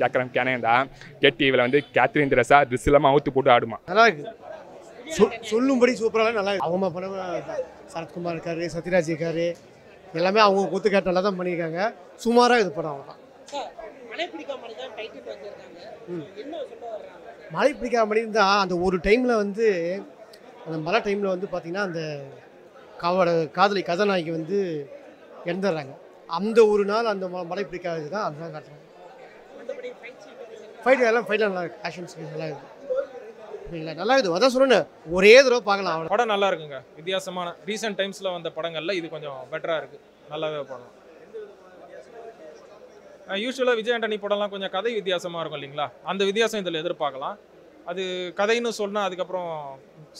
கேட்குறேன் கேனேண்டா கேடிவியில் வந்து Catherine Teresa dress இல்லாமல் அவுத்து போட்டு ஆடுமா. நல்லா இருக்கு. சொல்லும்படி சூப்பராக நல்லா இருக்கு. அவங்க படம் சரத்குமார் இருக்காரு, சத்யராஜ் இருக்காரு, எல்லாமே அவங்க கொத்து கேட்ட நல்லா தான் பண்ணியிருக்காங்க. சுமாராக இது படம் அவங்க மழை பிடிக்காம மணி இருந்தால் அந்த ஒரு டைமில் வந்து அந்த மழை டைமில் வந்து பார்த்திங்கன்னா அந்த காதலி கதாநாயகி வந்து இறந்துடுறாங்க. அந்த ஒரு நாள் அந்த மழை பிடிக்காதது தான் அதுதான் காட்டுறாங்க. ஃபைட்லாம் நல்லா இருக்குது. ஆக்ஷன்ஸ் நல்லா இருக்குது. இல்லை நல்லா இருக்குது. அதான் சொல்லணும், ஒரே தடவை பார்க்கலாம். அவ்வளோ படம் நல்லா இருக்குங்க. வித்தியாசமான ரீசெண்ட் டைம்ஸில் வந்த படங்களில் இது கொஞ்சம் பெட்டராக இருக்குது. நல்லாவே படம். யூஸ்வலாக விஜய் ஆண்டனி படம்லாம் கொஞ்சம் கதை வித்தியாசமாக இருக்கும் இல்லைங்களா, அந்த வித்தியாசம் இதில் எதிர்பார்க்கலாம். அது கதைன்னு சொன்னால் அதுக்கப்புறம்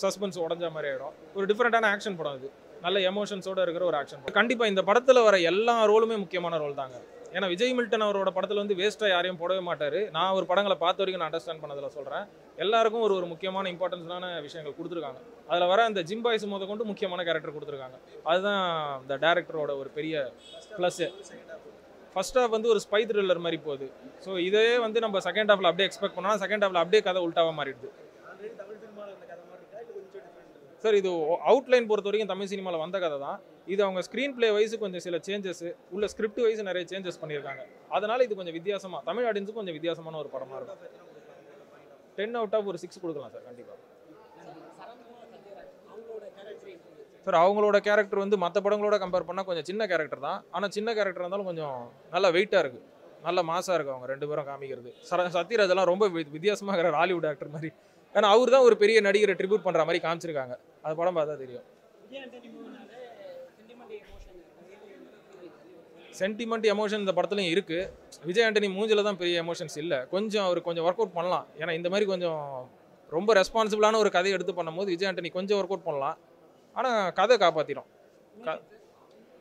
சஸ்பென்ஸ் உடஞ்ச மாதிரி ஆகிடும். ஒரு டிஃப்ரெண்ட்டான ஆக்ஷன் படம் இது. நல்ல எமோஷன்ஸோடு இருக்கிற ஒரு ஆக்ஷன் படம். கண்டிப்பாக இந்த படத்தில் வர எல்லா ரோலுமே முக்கியமான ரோல் தாங்க. ஏன்னா விஜய் மில்டன் அவரோட படத்தில் வந்து வேஸ்ட்டாக யாரையும் போடவே மாட்டார். நான் ஒரு படங்களை பார்த்த வரைக்கும் நான் அண்டர்ஸ்டாண்ட் பண்ணதில் சொல்கிறேன். எல்லாருக்கும் ஒரு முக்கியமான இம்பார்ட்டன்ஸான விஷயங்கள் கொடுத்துருக்காங்க. அதில் வர அந்த ஜிம் பாய்ஸ் முத கொண்டு முக்கியமான கேரக்டர் கொடுத்துருக்காங்க. அதுதான் இந்த டேரக்டரோட ஒரு பெரிய ப்ளஸ்ஸு. ஃபர்ஸ்ட் ஹாஃப் வந்து ஒரு ஸ்பை த்ரில்லர் மாதிரி போகுது. ஸோ இதே வந்து நம்ம செகண்ட் ஹாஃபில் அப்படியே எக்ஸ்பெக்ட் பண்ணால் செகண்ட் ஹாஃபில் அப்படியே கதை உல்ட்டாவாக மாறிடுது. சார் இது அவுட்லைன் பொறுத்த வரைக்கும் தமிழ் சினிமாவில் வந்த கதை தான். இது அவங்க ஸ்க்ரீன் பிளே வைஸு கொஞ்சம் சில சேஞ்சஸ் உள்ள ஸ்கிரிப்ட் வைஸ் நிறைய சேஞ்சஸ் பண்ணியிருக்காங்க. அதனால் இது கொஞ்சம் வித்தியாசமாக தமிழ் ஆடியன்ஸுக்கு கொஞ்சம் வித்தியாசமான ஒரு படமாக இருக்கும். 10 out of ஒரு 6 கொடுக்கலாம் சார் கண்டிப்பாக. சார் அவங்களோட கேரக்டர் வந்து மற்ற படங்களோட கம்பேர் பண்ணால் கொஞ்சம் சின்ன கேரக்டர் தான். ஆனால் சின்ன கேரக்டர் இருந்தாலும் கொஞ்சம் நல்லா வெயிட்டாக இருக்குது, நல்ல மாசாக இருக்குது அவங்க ரெண்டு பேரும் காமிக்கிறது. சத்யராஜ் எல்லாம் ரொம்ப வித்தியாசமாக இருக்கிற ஹாலிவுட் ஆக்டர் மாதிரி. ஏன்னா அவர் தான் ஒரு பெரிய நடிகரை ட்ரிபியூட் பண்ணுற மாதிரி காமிச்சிருக்காங்க. அது படம் பார்த்தா தெரியும். சென்டிமெண்ட் எமோஷன் இந்த படத்துலையும் இருக்குது. விஜய் ஆண்டனி மூஞ்சில் தான் பெரிய எமோஷன்ஸ் இல்லை. கொஞ்சம் அவர் கொஞ்சம் ஒர்க் அவுட் பண்ணலாம். ஏன்னா இந்த மாதிரி கொஞ்சம் ரொம்ப ரெஸ்பான்சிபிளான ஒரு கதையை எடுத்து பண்ணும்போது விஜய் ஆண்டனி கொஞ்சம் ஒர்க் அவுட் பண்ணலாம். ஆனால் கதை காப்பாற்றிடும்.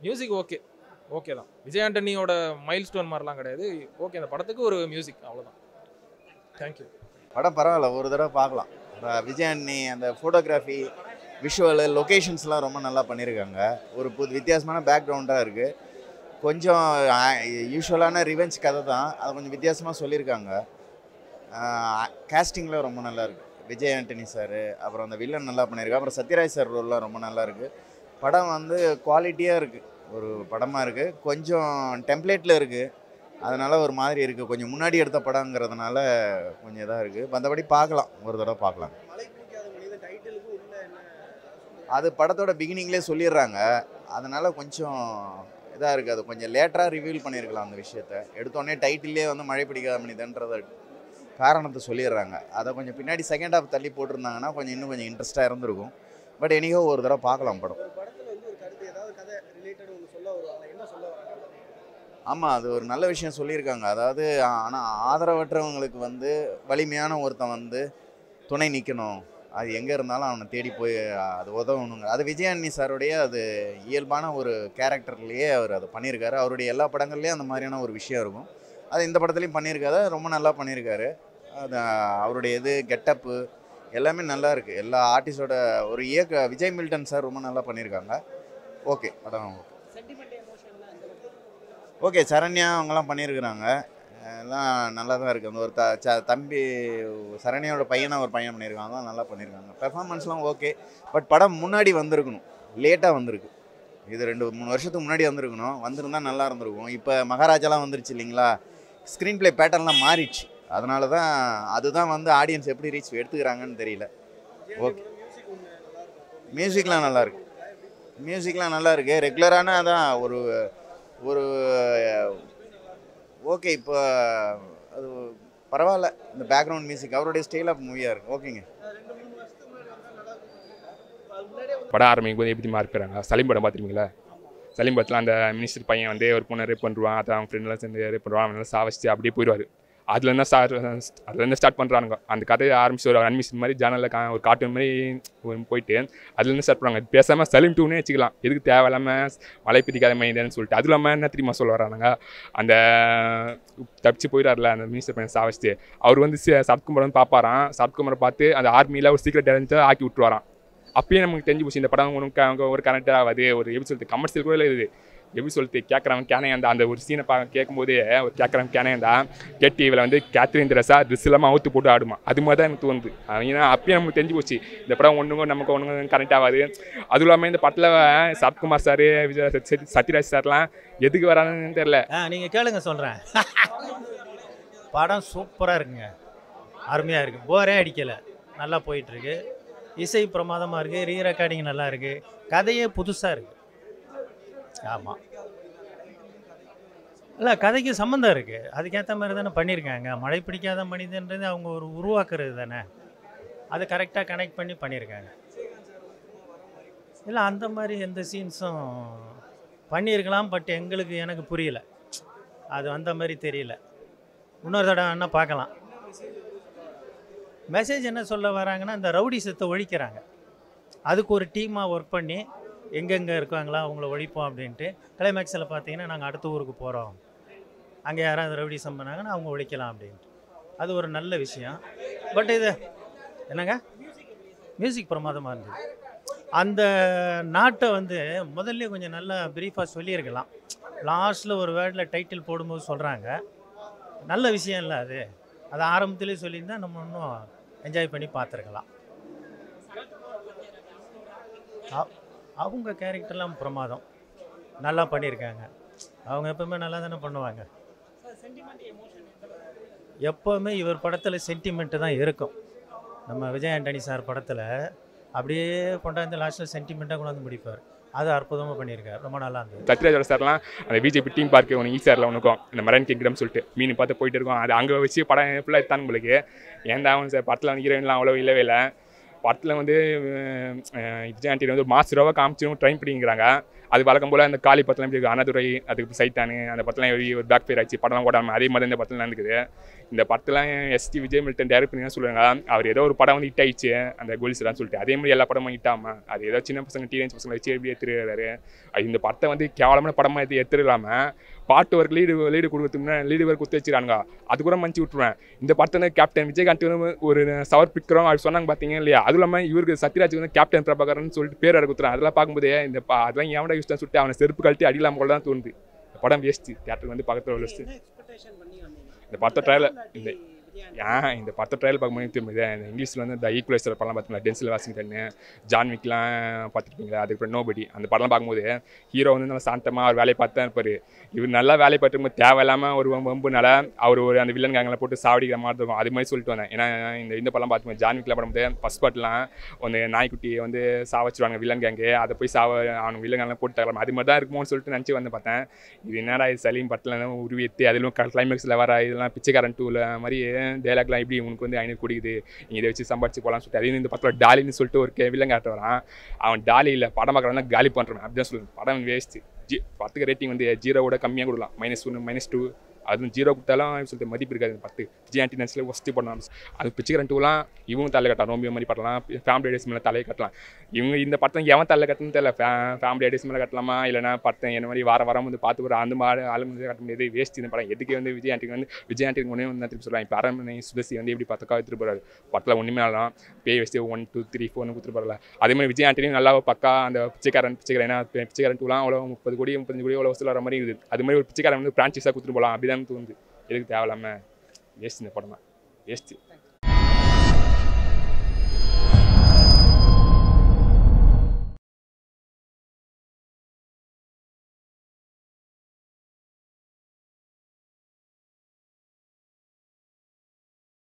மியூசிக் ஓகே தான். விஜய் ஆண்டனியோட மைல் ஸ்டோன் மாதிரிலாம் கிடையாது. ஓகே, இந்த படத்துக்கு ஒரு மியூசிக் அவ்வளோதான். தேங்க்யூ. படம் பரவாயில்ல, ஒரு தடவை பார்க்கலாம். விஜய் ஆண்டனி அந்த ஃபோட்டோகிராஃபி, விஷுவலு, லொக்கேஷன்ஸ்லாம் ரொம்ப நல்லா பண்ணியிருக்காங்க. ஒரு வித்தியாசமான பேக்ரவுண்டாக இருக்குது. கொஞ்சம் யூஸ்வலான ரிவெஞ்ச் கதை தான், அதை கொஞ்சம் வித்தியாசமாக சொல்லியிருக்காங்க. கேஸ்டிங்கில் ரொம்ப நல்லா இருக்குது. விஜய் ஆண்டனி சார், அப்புறம் அந்த வில்லன் நல்லா பண்ணியிருக்காங்க. அப்புறம் சத்யராஜ் சார் ரோல்லாம் ரொம்ப நல்லா இருக்குது. படம் வந்து குவாலிட்டியாக இருக்குது, ஒரு படமாக இருக்குது. கொஞ்சம் டெம்ப்ளேட்டில் இருக்குது, அதனால் ஒரு மாதிரி இருக்குது. கொஞ்சம் முன்னாடி எடுத்த படங்கிறதுனால கொஞ்சம் இதாக இருக்குது. மற்றபடி பார்க்கலாம், ஒரு தடவை பார்க்கலாம். அது படத்தோட பிகினிங்லேயே சொல்லிடுறாங்க, அதனால் கொஞ்சம் இதாக இருக்குது. அது கொஞ்சம் லேட்டராக ரிவீல் பண்ணியிருக்கலாம் அந்த விஷயத்த. எடுத்தோடனே டைட்டிலே வந்து மழை பிடிக்காத மனிதன்றதை காரணத்தை சொல்லிடுறாங்க. அதை கொஞ்சம் பின்னாடி செகண்ட் ஹாஃப் தள்ளி போட்டிருந்தாங்கன்னா கொஞ்சம் இன்னும் கொஞ்சம் இன்ட்ரெஸ்ட்டாக இருந்திருக்கும். பட் எனிகோ ஒரு தடவை பார்க்கலாம் படம். ஆமாம், அது ஒரு நல்ல விஷயம் சொல்லியிருக்காங்க. அதாவது ஆனால் ஆதரவற்றவங்களுக்கு வந்து வலிமையான ஒருத்தன் வந்து துணை நிற்கணும். அது எங்கே இருந்தாலும் அவனை தேடி போய் அது உதவணுங்க. அது விஜய் ஆண்டனி சாருடைய அது இயல்பான ஒரு கேரக்டர்லேயே அவர் அதை பண்ணியிருக்காரு. அவருடைய எல்லா படங்கள்லேயும் அந்த மாதிரியான ஒரு விஷயம் இருக்கும். அது இந்த படத்துலையும் பண்ணியிருக்காரு, ரொம்ப நல்லா பண்ணியிருக்காரு. அது அவருடைய இது கெட்டப்பு எல்லாமே நல்லா இருக்குது. எல்லா ஆர்டிஸ்டோட ஒரு விஜய் மில்டன் சார் ரொம்ப நல்லா பண்ணியிருக்காங்க. ஓகே படம் ஓகே. சரண்யா அவங்கெல்லாம் பண்ணியிருக்கிறாங்க, எல்லாம் நல்லா தான் இருக்குது. அந்த ஒரு தம்பி சரண்யாவோட பையனாக ஒரு பையன் பண்ணியிருக்காங்க, தான் நல்லா பண்ணியிருக்காங்க. பெர்ஃபார்மன்ஸ்லாம் ஓகே. பட் படம் முன்னாடி வந்திருக்கணும், லேட்டாக வந்திருக்கு. இது 2-3 வருஷத்துக்கு முன்னாடி வந்திருக்கணும். வந்திருந்தால் நல்லா இருந்திருக்கும். இப்போ மகாராஜாலாம் வந்துருச்சு இல்லைங்களா, ஸ்க்ரீன் பிளே பேட்டர்ன்லாம் மாறிடுச்சு. அதனால தான் அதுதான் வந்து ஆடியன்ஸ் எப்படி ரீச் எடுத்துக்கிறாங்கன்னு தெரியல. ஓகே, மியூசிக்லாம் நல்லா இருக்குது. ரெகுலரான அதான் ஒரு ஓகே. இப்போ அது பரவாயில்ல, இந்த பேக்ரவுண்ட் மியூசிக் அவருடைய ஸ்டைல் ஆஃப் மூவியாக இருக்குது. ஓகேங்க. படம் ஆரம்பிக்கும் போது எப்படி மார்க்கிறாங்க. சலீம் படம் பார்த்துருக்கீங்களா? சலீம் படத்தில் அந்த மினிஸ்டர் பையன் வந்து ஒரு பொண்ணை ரேப் பண்ணுவான், அதை அவங்க ஃப்ரெண்ட்லாம் சேர்ந்து ரேப் பண்ணுவான், அவன் சாவச்சிட்டு அப்படியே போயிடுவார். அதுலேருந்து ஸ்டார்ட் பண்ணுறானுங்க. அந்த கதையை ஆரம்பிச்சு ஒரு அனிமேஷன் மாதிரி ஜேனலில் ஒரு கார்ட்டூன் மாதிரி போயிட்டு அதுலேருந்து ஸ்டார்ட் பண்ணுறாங்க. பேசாமல் சலீம் 2னே வச்சுக்கலாம். எதுக்கு தேவையில்லாமல் மழை பிடிக்காத மைந்தன்னு சொல்லிட்டு. அது இல்லாமல் என்ன தெரியுமா சொல்ல வரானுங்க, அந்த தப்பிச்சு போயிடார்ல அந்த மினிஸ்டர் பையன் சாவச்சிட்டு, அவர் வந்து சரத்குமார் பார்ப்பாரான். சரத்குமாரை பார்த்து அந்த ஆர்மியில் ஒரு சீக்கிரம் டேலண்ட்டாக ஆக்கி விட்டுருவாரான். அப்பயே நமக்கு தெரிஞ்சு போச்சு இந்த படம் உனக்கு அவங்க ஒரு கனெக்ட் ஆகாது, ஒரு எப்படி சொல்லிட்டு கமர்ஷியல் கூட இல்லை. இது எப்படி சொல்லிட்டு கேட்குறவன் கேனையாண்டா அந்த ஒரு சீனை கேட்கும்போது ஒரு கேட்குறவன் கேனையாண்டா கேட்டு இவளை வந்து கேத்ரின் திரஸா ட்ரெஸ் இல்லாமல் அவுத்து போட்டு ஆடுமா அது மாதிரி தான் எனக்கு தோணுது. ஏன்னா அப்பயே நமக்கு தெரிஞ்சு போச்சு இந்த படம் நமக்கு ஒன்றுங்க கனெக்ட் ஆகாது. அதுவும் இல்லாமல் இந்த படத்தில் சரத்குமார் சார், விஜய் சத்யராஜ் சார்லாம் எதுக்கு வராங்கன்னு தெரியல. நீங்கள் கேளுங்க சொல்கிறேன். படம் சூப்பராக இருக்குங்க, அருமையாக இருக்குது, போரே அடிக்கலை, நல்லா போயிட்டுருக்கு. இசை பிரமாதமாக இருக்குது, ரீ ரெக்கார்டிங் நல்லா இருக்குது, கதையே புதுசாக இருக்குது. ஆமாம், இல்லை கதைக்கு சம்மந்தம் இருக்குது, அதுக்கேற்ற மாதிரி தானே பண்ணியிருக்காங்க. மழை பிடிக்காத மனிதன்றது அவங்க ஒரு உருவாக்குறது தானே, அதை கரெக்டாக கனெக்ட் பண்ணி பண்ணியிருக்காங்க. இல்லை அந்த மாதிரி எந்த சீன்ஸும் பண்ணியிருக்கலாம், பட் எனக்கு புரியல, அது அந்த மாதிரி தெரியல. இன்னொரு தடவை என்ன பார்க்கலாம். மெசேஜ் என்ன சொல்ல வராங்கன்னா, இந்த ரவுடிசத்தை ஒழிக்கிறாங்க, அதுக்கு ஒரு டீமாக ஒர்க் பண்ணி எங்கெங்கே இருக்காங்களா அவங்கள ஒழிப்போம் அப்படின்ட்டு. கிளைமேக்ஸில் பார்த்தீங்கன்னா நாங்கள் அடுத்த ஊருக்கு போகிறோம், அங்கே யாராவது ரவுடிசம் பண்ணாங்கன்னா அவங்க ஒழிக்கலாம் அப்படின்ட்டு. அது ஒரு நல்ல விஷயம். பட் இது என்னங்க, மியூசிக் பிரமாதமாக இருந்தது. அந்த நாட்டை வந்து முதல்ல கொஞ்சம் நல்லா ப்ரீஃபாக சொல்லியிருக்கலாம். லாஸ்ட்டில் ஒரு வேர்டில் டைட்டில் போடும்போது சொல்கிறாங்க, நல்ல விஷயம் இல்லை அது. அது ஆரம்பத்துலேயே சொல்லியிருந்தால் நம்ம இன்னும் என்ஜாய் பண்ணி பார்த்துருக்கலாம். அவங்க கேரக்டர்லாம் பிரமாதம், நல்லா பண்ணியிருக்காங்க. அவங்க எப்போவுமே நல்லா தானே பண்ணுவாங்க. எப்போவுமே இவர் படத்தில் சென்டிமெண்ட்டு தான் இருக்கும். நம்ம விஜய் ஆண்டனி சார் படத்தில் அப்படியே கொண்டாந்து லாஸ்ட்டில் சென்டிமெண்ட்டாக கொண்டாந்து முடிப்பார். அது அற்புதமாக பண்ணியிருக்காரு, ரொம்ப நல்லா இருந்தது. சத்யராஜோட சார்லாம் அந்த பிஜேபி டீம் பார்க்கு ஒன்று ஈஸியாரில் ஒன்றுக்கும் இந்த மரன் கிங்டம் சொல்லிட்டு மீன் பார்த்து போயிட்டு இருக்கோம். அது அங்கே வச்சு படம் ஃபுல்லாக எடுத்தாங்க உங்களுக்கு. ஏன்டா அவன் சார் படத்தில் வந்து ஹீரோயின்லாம் அவ்வளோ இல்லவே இல்லை. படத்தில் வந்து விஜய் ஆண்டனி வந்து ஒரு மாஸ் ரூபா காமிச்சும் ட்ரைன் பண்ணிங்கிறாங்க. அது வழக்கம் போல் அந்த காளி படத்தில் எப்படி இருக்குது, அனதுரை, அதுக்கு சைத்தானு, அந்த படத்தில் ஒரு பேக் ஃபேர் ஆச்சு, படம்லாம் ஓடாமல் அதே மாதிரி இந்த படத்தில் நடந்துக்குது. இந்த படத்தில் எஸ்டி விஜய் மில்டன் டேரக்ட் பண்ணி தான் சொல்லுவாங்க, அவர் ஏதோ ஒரு படம் வந்து ஹிட் ஆயிடுச்சு அந்த கோல்ஸ்லாம் சொல்லிட்டு. அதே மாதிரி எல்லா படமும் ஹிட் ஆகாமல் அது ஏதோ சின்ன பசங்க டீனேஜ் பசங்களை வச்சு எப்படி எடுத்துருக்காரு. இந்த படத்தை வந்து கேவலமான படமாக எடுத்துருக்காமல் பாட்டு ஒர்க் லீடு கொடுக்குறதுக்கு லீடு ஒர்க் கொடுத்து வச்சுருக்காங்க. அது கூட மன்னிச்சு விட்டுருவேன். இந்த படத்தை கேப்டன் விஜயகாந்த் வந்து ஒரு சமர்ப்பிக்கிறோம் அப்படி சொன்னாங்க பார்த்தீங்க இல்லையா. அதுவும் இல்லாமல் இவருக்கு சத்யராஜ் வந்து கேப்டன் பிரபாகரன் சொல்லிட்டு பேர் கொடுத்துறான். அதெல்லாம் பார்க்கும்போது இந்த அதெல்லாம் எவனோட யூஸ் தான் சொல்லிட்டு அவனை செருப்பு கழட்டி அடிக்கலாம் போல தான் தோணுது. இந்த படம் வேஸ்ட்டு, தேட்டருக்கு வந்து பக்கத்தில் வேஸ்ட்டு. இந்த படத்தை ட்ரையல் இந்த படத்தை ட்ரையல் பார்க்கும்போது திரும்ப இந்த இங்கிலீஷில் வந்து இந்த ஈக்குவலைசர் படம்லாம் பார்த்தீங்களா, டென்சில் வாஷிங்டன்னு, ஜான்விக்லாம் பார்த்துருப்பீங்களா. அதுக்கப்புறம் நோபடி அந்த படம்லாம் பார்க்கும்போது ஹீரோ வந்து நல்லா சாந்தமாக அவர் வேலையை பார்த்து தான் இருப்பார். இவர் நல்லா வேலையை பார்த்துருக்கும்போது தேவையில்லாமல் ஒரு வம்புனால அவர் ஒரு அந்த வில்லன் கேங்கில் போட்டு சாவடிக்கிற மாதிரி இருக்கும். அது மாதிரி சொல்லிட்டு வந்தேன். ஏன்னா இந்த படம் பார்த்துக்கோங்க, ஜான்விக்லாம் படும்போது ஃபஸ்ட் பாட்டுலாம் அந்த நாய்க்குட்டியை வந்து சாவச்சிருவாங்க வில்லன் கேங்கு, அதை போய் அவனுக்கு வில்லன் கேங்லாம் போட்டு தரலாம். அது மாதிரி தான் இருக்குமோன்னு சொல்லிட்டு நினச்சி வந்து பார்த்தேன். இது என்னடா இது சலீம் படத்தில் உருவித்து அதிலும் கிளைமேக்ஸில் வர இதெல்லாம் பிச்சைக்காரன் டூவில் மாதிரி டைலாக்லாம் எப்படி உனக்கு வந்து 500 குடிக்குது, நீங்கள் இதை வச்சு சம்பாதிச்சு போகலான்னு சொல்லிட்டு. அதே இந்த படத்தில் டாலின்னு சொல்லிட்டு ஒரு வில்லன் காட்ட வரான். அவன் டாலி இல்லை, படம் பார்க்குறவன் தான் காலி பண்ணுறான். அப்படிதான் சொல்லுவேன். படம் வேஸ்ட்டு. படத்துக்கு ரேட்டிங் வந்து 0 கம்மியாக கொடுக்கலாம், -1 -2. அதுவும் 0 கொடுத்தாலும் சொல்லிட்டு மதிப்பு இருக்காது. 10 விஜய் ஆண்டனி நடிச்சில் ஒஸ்ட்டு பண்ணலாம். அது பிச்சைக்காரன் டூலாம் இவங்க தலை கட்டலாம், ரோமியோ மாதிரி படலாம், ஃபேமிலி டேஸ் மேலே தலையை கட்டலாம். இவங்க இந்த படத்தை எவன் தலை கட்டணும்னு தெரியல. ஃபேமிலி டேஸ் மேலே கட்டலாமா இல்லைனா படத்தை என்ன மாதிரி வாரம் வந்து பார்த்து ஒரு அந்த மாதிரி ஆளுங்க கட்ட முடியாது. வேஸ்ட் இந்த படம். எதுக்கு வந்து விஜய் ஆண்டனி ஒன்றே வந்து திருப்பி சொல்லலாம். இப்போ அரண்மனை சுதசி வந்து எப்படி பத்தக்காக எடுத்துட்டு போகிறாரு. படத்தில் ஒன்றுமே ஆகலாம், பேய் வச்சு 1 2 3 4 கொடுத்துட்டு போகிறல. அதே மாதிரி விஜய் ஆண்டனி நல்லா பக்கா அந்த பிச்சைக்காரன் ஏன்னா பிச்சைக்காரன் டூலாம் அவ்வளோ 30 கோடி 35 கோடி அவ்வளோ வசூல் வர மாதிரி இருக்குது. அது மாதிரி ஒரு பிச்சைக்காரன் வந்து பிரான்ச்சைஸாக கொடுத்துட்டு போகலாம். அப்படி தான் தோணுது. எதுக்கு தேவையில்லாமல் வேஸ்ட் இந்த படம் தான் வேஸ்ட்டு.